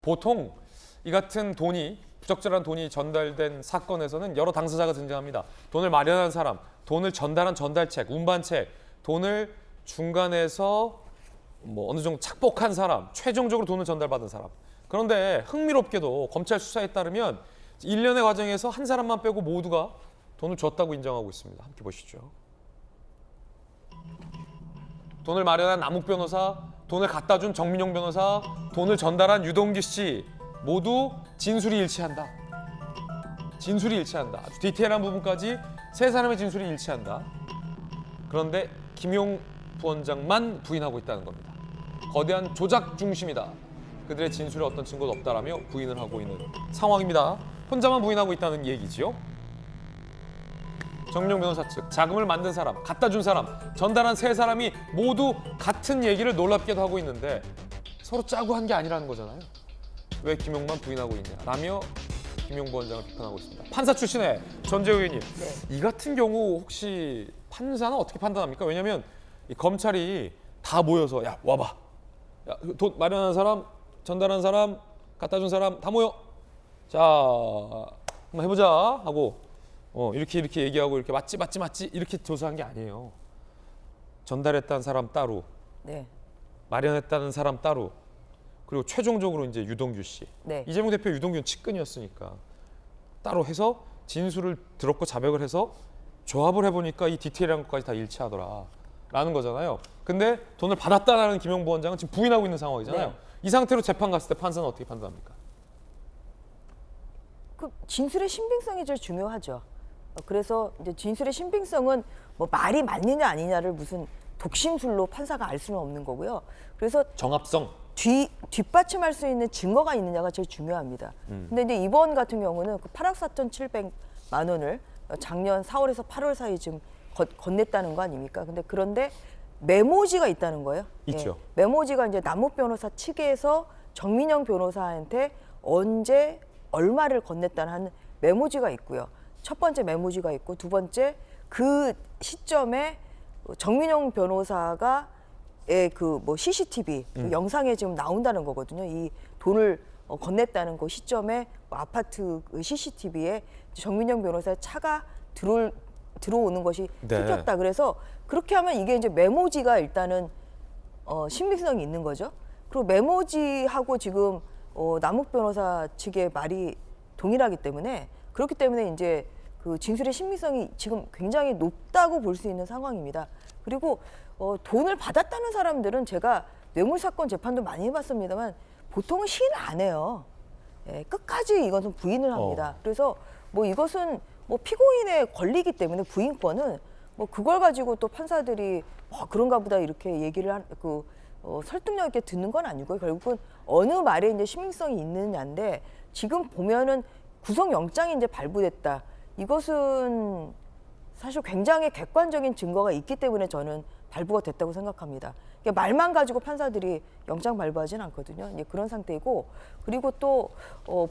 보통 이 같은 돈이 부적절한 돈이 전달된 사건에서는 여러 당사자가 등장합니다. 돈을 마련한 사람, 돈을 전달한 전달책, 운반책, 돈을 중간에서 어느 정도 착복한 사람, 최종적으로 돈을 전달받은 사람. 그런데 흥미롭게도 검찰 수사에 따르면 일련의 과정에서 한 사람만 빼고 모두가 돈을 줬다고 인정하고 있습니다. 함께 보시죠. 돈을 마련한 남욱 변호사, 돈을 갖다 준 정민용 변호사, 돈을 전달한 유동규 씨 모두 진술이 일치한다. 진술이 일치한다. 아주 디테일한 부분까지 세 사람의 진술이 일치한다. 그런데 김용 부원장만 부인하고 있다는 겁니다. 거대한 조작 중심이다. 그들의 진술에 어떤 증거도 없다라며 부인을 하고 있는 상황입니다. 혼자만 부인하고 있다는 얘기지요. 정민용 변호사 측, 자금을 만든 사람, 갖다 준 사람, 전달한 세 사람이 모두 같은 얘기를 놀랍게도 하고 있는데 서로 짜고 한 게 아니라는 거잖아요. 왜 김용만 부인하고 있냐라며 김용 부원장을 비판하고 있습니다. 판사 출신의 전재우 의원님, 이 같은 경우 혹시 판사는 어떻게 판단합니까? 왜냐하면 이 검찰이 다 모여서 야 와봐, 야, 돈 마련한 사람, 전달한 사람, 갖다 준 사람 다 모여. 자 한번 해보자 하고 이렇게 얘기하고 이렇게 맞지 이렇게 조사한 게 아니에요. 전달했다는 사람 따로, 마련했다는 사람 따로, 그리고 최종적으로 이제 유동규 씨, 이재명 대표 유동규는 측근이었으니까 따로 해서 진술을 들었고 자백을 해서 조합을 해보니까 이 디테일한 것까지 다 일치하더라라는 거잖아요. 근데 돈을 받았다는 김용 부원장은 지금 부인하고 있는 상황이잖아요. 이 상태로 재판 갔을 때 판사는 어떻게 판단합니까? 그 진술의 신빙성이 제일 중요하죠. 그래서 이제 진술의 신빙성은 말이 맞느냐 아니냐를 무슨 독심술로 판사가 알 수는 없는 거고요. 그래서 정합성. 뒷받침할 수 있는 증거가 있느냐가 제일 중요합니다. 근데 이제 이번 같은 경우는 그 8억 4,700만 원을 작년 4월에서 8월 사이에 지금 건넸다는 거 아닙니까? 그런데 메모지가 있다는 거예요. 있죠. 메모지가 이제 남욱 변호사 측에서 정민영 변호사한테 언제 얼마를 건넸다는 한 메모지가 있고요. 첫 번째 메모지가 있고 두 번째 그 시점에 정민용 변호사가 CCTV 그 영상에 지금 나온다는 거거든요. 이 돈을 건넸다는 그 시점에 아파트 그 CCTV에 정민용 변호사의 차가 들어오는 것이 찍혔다. 그래서 그렇게 하면 이게 이제 메모지가 일단은 신빙성이 있는 거죠. 그리고 메모지하고 지금 남욱 변호사 측의 말이 동일하기 때문에 그렇기 때문에 이제 그 진술의 신빙성이 지금 굉장히 높다고 볼 수 있는 상황입니다. 그리고 돈을 받았다는 사람들은 제가 뇌물사건 재판도 많이 해봤습니다만 보통은 시인을 안 해요. 끝까지 이것은 부인을 합니다. 그래서 이것은 피고인의 권리이기 때문에 부인권은 그걸 가지고 또 판사들이 그런가 보다 이렇게 얘기를 설득력 있게 듣는 건 아니고요. 결국은 어느 말에 이제 신빙성이 있느냐인데 지금 보면은 구속영장이 이제 발부됐다. 이것은 사실 굉장히 객관적인 증거가 있기 때문에 저는 발부가 됐다고 생각합니다. 말만 가지고 판사들이 영장 발부하지는 않거든요. 이제 그런 상태이고 그리고 또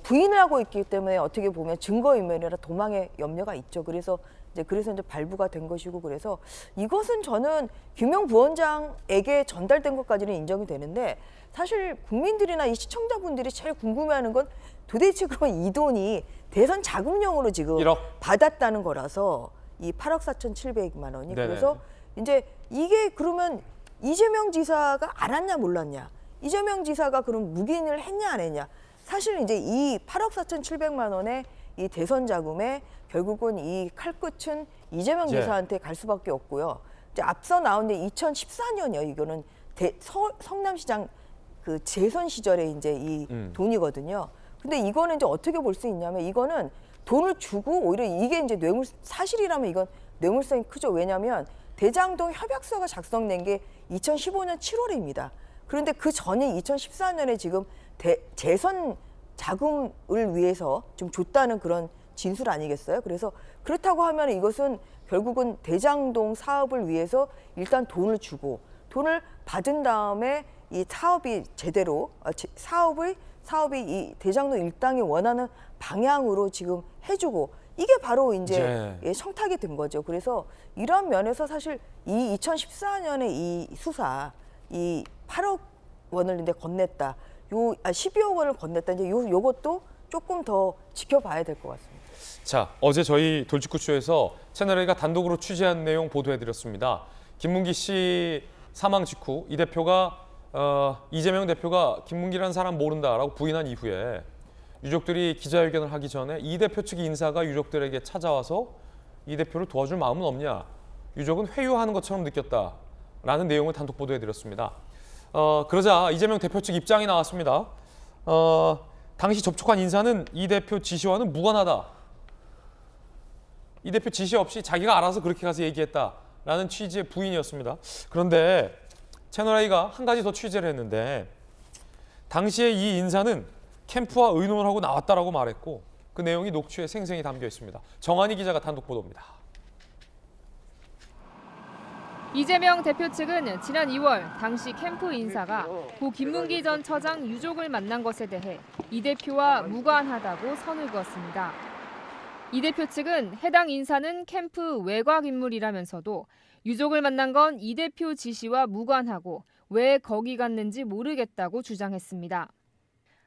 부인을 하고 있기 때문에 어떻게 보면 증거인멸이라 도망의 염려가 있죠. 그래서 이제 발부가 된 것이고 그래서 이것은 저는 김용 부원장에게 전달된 것까지는 인정이 되는데 사실 국민들이나 이 시청자분들이 제일 궁금해하는 건 도대체 그럼 이 돈이 대선 자금용으로 지금 1억. 받았다는 거라서 이 8억 4,700만 원이 네네. 그래서 이제 이게 그러면 이재명 지사가 알았냐 몰랐냐? 이재명 지사가 그럼 묵인을 했냐 안 했냐? 사실 이제 이 8억 4,700만 원의 이 대선 자금에 결국은 이 칼끝은 이재명 지사한테 갈 수밖에 없고요. 이제 앞서 나온 게 2014년이요. 이거는 성남시장 그 재선 시절에 이제 이 돈이거든요. 근데 이거는 이제 어떻게 볼 수 있냐면 이거는 돈을 주고 오히려 이게 이제 사실이라면 이건 뇌물성이 크죠. 왜냐하면 대장동 협약서가 작성된 게 2015년 7월입니다. 그런데 그 전인 2014년에 지금 재선 자금을 위해서 좀 줬다는 그런 진술 아니겠어요? 그래서 그렇다고 하면 이것은 결국은 대장동 사업을 위해서 일단 돈을 주고 돈을 받은 다음에 이 사업이 제대로 사업이 이 대장동 일당이 원하는 방향으로 지금 해주고 이게 바로 이제 청탁이 된 거죠. 그래서 이런 면에서 사실 이 2014년에 이 수사, 이 8억 원을 이제 건넸다. 12억 원을 건넸다. 이제 요것도 조금 더 지켜봐야 될 것 같습니다. 자, 어제 저희 돌직구쇼에서 채널A가 단독으로 취재한 내용 보도해드렸습니다. 김문기 씨 사망 직후 이 대표가 이재명 대표가 김문기라는 사람 모른다라고 부인한 이후에 유족들이 기자회견을 하기 전에 이 대표 측 인사가 유족들에게 찾아와서 이 대표를 도와줄 마음은 없냐, 유족은 회유하는 것처럼 느꼈다라는 내용을 단독 보도해드렸습니다. 그러자 이재명 대표 측 입장이 나왔습니다. 당시 접촉한 인사는 이 대표 지시와는 무관하다. 이 대표 지시 없이 자기가 알아서 그렇게 가서 얘기했다라는 취지의 부인이었습니다. 그런데 채널A가 한 가지 더 취재를 했는데 당시에 이 인사는 캠프와 의논을 하고 나왔다라고 말했고 그 내용이 녹취에 생생히 담겨 있습니다. 정한희 기자가 단독 보도입니다. 이재명 대표 측은 지난 2월 당시 캠프 인사가 고 김문기 전 처장 유족을 만난 것에 대해 이 대표와 무관하다고 선을 그었습니다. 이 대표 측은 해당 인사는 캠프 외곽 인물이라면서도 유족을 만난 건 이 대표 지시와 무관하고 왜 거기 갔는지 모르겠다고 주장했습니다.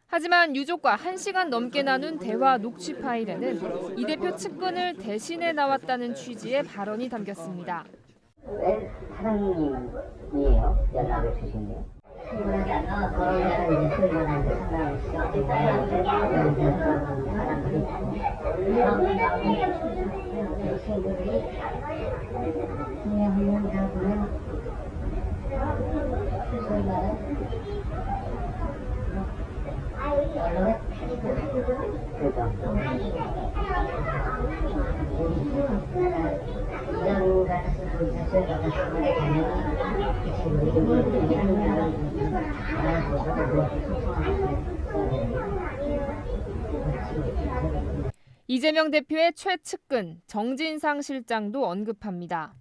하지만 유족과 1시간 넘게 나눈 대화 녹취 파일에는 이 대표 측근을 대신해 나왔다는 취지의 발언이 담겼습니다. 왜 사장님이에요? 연락을 주신대요. 출근하지 않아 거기서 이제 출근하는데 상담을 시작했어요. 사람들이 친구들이 그냥 한번 보면 소위 말해 언론에 그죠. 부장 같은 분들 같은 분들 이 친구들이 이재명 대표의 최측근 정진상 실장도 언급합니다.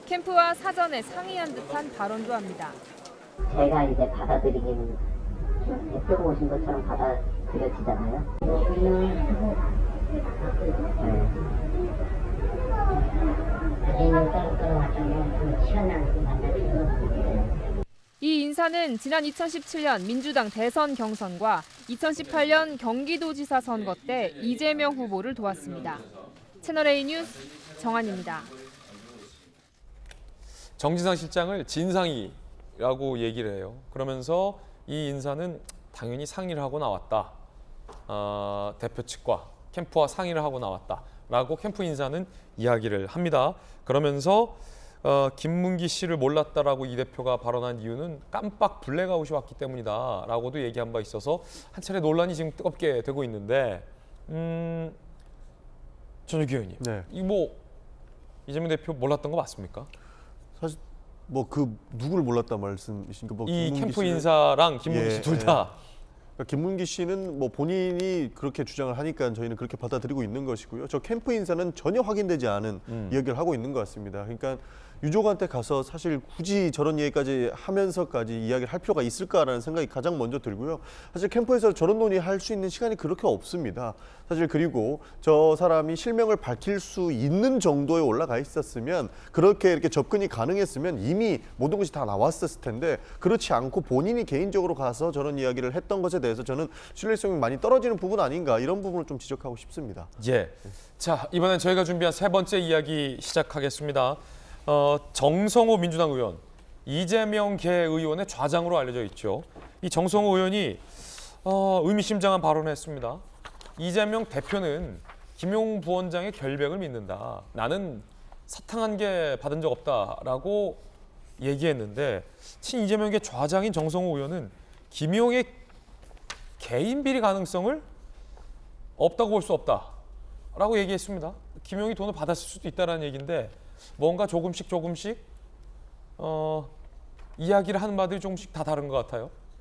캠프와 사전에 상의한 듯한 발언도 합니다. 제가 이제 받아들이기는 대표 오신 것처럼 받아들여지잖아요. 이 인사는 지난 2017년 민주당 대선 경선과 2018년 경기도지사 선거 때 이재명 후보를 도왔습니다. 채널A 뉴스 정한입니다. 정진상 실장을 진상이라고 얘기를 해요. 그러면서 이 인사는 당연히 상의를 하고 나왔다. 대표 측과 캠프와 상의를 하고 나왔다라고 캠프 인사는 이야기를 합니다. 그러면서 김문기 씨를 몰랐다라고 이 대표가 발언한 이유는 깜빡 블랙아웃이 왔기 때문이다라고도 얘기한 바 있어서 한 차례 논란이 지금 뜨겁게 되고 있는데 전혁기 의원님, 네. 이재명 대표 몰랐던 거 맞습니까? 사실 누구를 몰랐다 말씀이신가? 이 캠프 인사랑 김문기 씨 둘 다. 그러니까 김문기 씨는 본인이 그렇게 주장을 하니까 저희는 그렇게 받아들이고 있는 것이고요. 저 캠프 인사는 전혀 확인되지 않은 이야기를 하고 있는 것 같습니다. 그러니까 유족한테 가서 사실 굳이 저런 얘기까지 하면서까지 이야기를 할 필요가 있을까라는 생각이 가장 먼저 들고요. 사실 캠프에서 저런 논의할 수 있는 시간이 그렇게 없습니다. 사실 그리고 저 사람이 실명을 밝힐 수 있는 정도에 올라가 있었으면 그렇게 이렇게 접근이 가능했으면 이미 모든 것이 다 나왔었을 텐데 그렇지 않고 본인이 개인적으로 가서 저런 이야기를 했던 것에 대해서 저는 신뢰성이 많이 떨어지는 부분 아닌가 이런 부분을 좀 지적하고 싶습니다. 예. 자, 이번엔 저희가 준비한 세 번째 이야기 시작하겠습니다. 정성호 민주당 의원, 이재명 계 의원의 좌장으로 알려져 있죠. 이 정성호 의원이 의미심장한 발언을 했습니다. 이재명 대표는 김용 부원장의 결백을 믿는다. 나는 사탕 한 개 받은 적 없다라고 얘기했는데 친 이재명계 좌장인 정성호 의원은 김용의 개인 비리 가능성을 없다고 볼 수 없다라고 얘기했습니다. 김용이 돈을 받았을 수도 있다는 얘기인데 뭔가 조금씩 이야기를 하는 바들이 조금씩 다 다른 것 같아요.